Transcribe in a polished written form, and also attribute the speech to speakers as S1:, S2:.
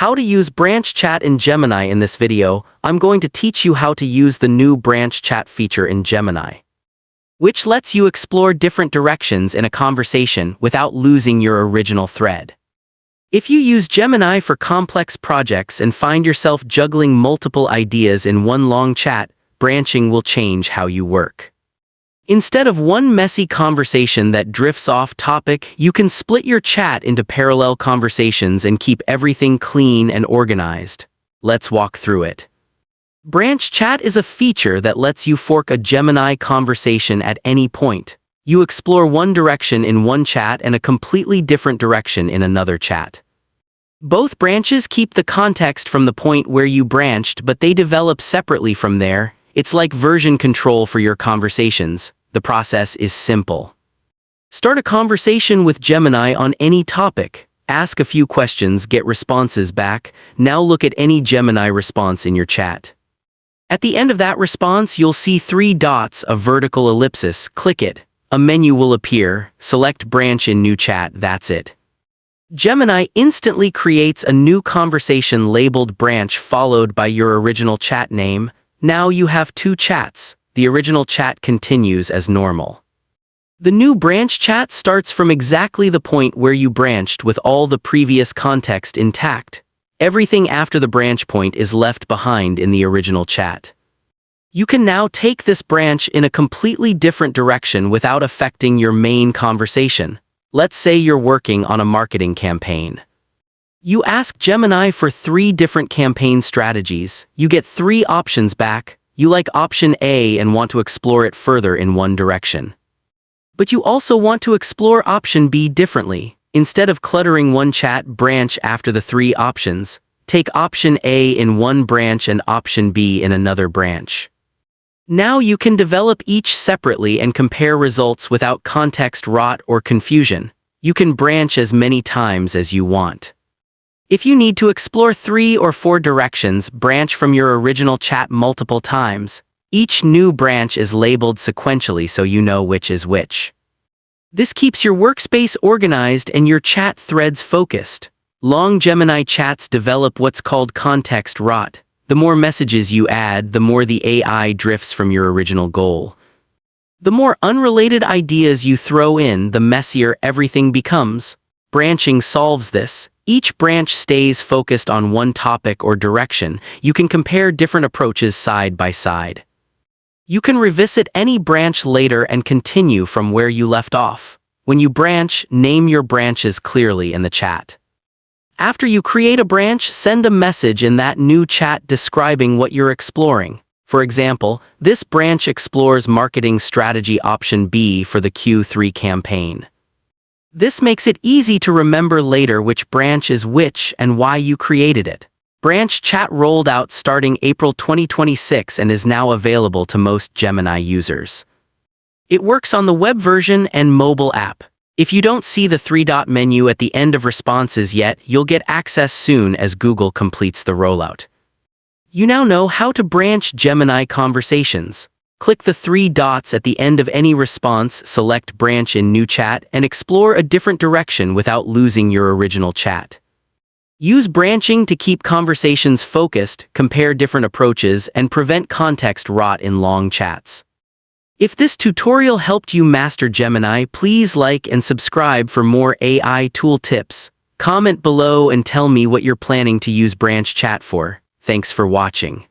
S1: How to use branch chat in Gemini. In this video, I'm going to teach you how to use the new branch chat feature in Gemini, which lets you explore different directions in a conversation without losing your original thread. If you use Gemini for complex projects and find yourself juggling multiple ideas in one long chat, branching will change how you work. Instead of one messy conversation that drifts off topic, you can split your chat into parallel conversations and keep everything clean and organized. Let's walk through it. Branch chat is a feature that lets you fork a Gemini conversation at any point. You explore one direction in one chat and a completely different direction in another chat. Both branches keep the context from the point where you branched, but they develop separately from there. It's like version control for your conversations. The process is simple. Start a conversation with Gemini on any topic. Ask a few questions, get responses back. Now look at any Gemini response in your chat. At the end of that response, you'll see 3 dots, a vertical ellipsis. Click it. A menu will appear. Select branch in new chat. That's it. Gemini instantly creates a new conversation labeled branch followed by your original chat name. Now you have 2 chats. The original chat continues as normal. The new branch chat starts from exactly the point where you branched with all the previous context intact. Everything after the branch point is left behind in the original chat. You can now take this branch in a completely different direction without affecting your main conversation. Let's say you're working on a marketing campaign. You ask Gemini for 3 different campaign strategies. You get 3 options back. You like option A and want to explore it further in one direction. But you also want to explore option B differently. Instead of cluttering one chat branch after the 3 options, take option A in one branch and option B in another branch. Now you can develop each separately and compare results without context rot or confusion. You can branch as many times as you want. If you need to explore 3 or 4 directions, branch from your original chat multiple times. Each new branch is labeled sequentially so you know which is which. This keeps your workspace organized and your chat threads focused. Long Gemini chats develop what's called context rot. The more messages you add, the more the AI drifts from your original goal. The more unrelated ideas you throw in, the messier everything becomes. Branching solves this. Each branch stays focused on one topic or direction. You can compare different approaches side by side. You can revisit any branch later and continue from where you left off. When you branch, name your branches clearly in the chat. After you create a branch, send a message in that new chat describing what you're exploring. For example, this branch explores marketing strategy option B for the Q3 campaign. This makes it easy to remember later which branch is which and why you created it. Branch chat rolled out starting April 2026 and is now available to most Gemini users. It works on the web version and mobile app. If you don't see the 3-dot menu at the end of responses yet, you'll get access soon as Google completes the rollout. You now know how to branch Gemini conversations. Click the 3 dots at the end of any response, select branch in new chat, and explore a different direction without losing your original chat. Use branching to keep conversations focused, compare different approaches, and prevent context rot in long chats. If this tutorial helped you master Gemini, please like and subscribe for more AI tool tips. Comment below and tell me what you're planning to use branch chat for. Thanks for watching.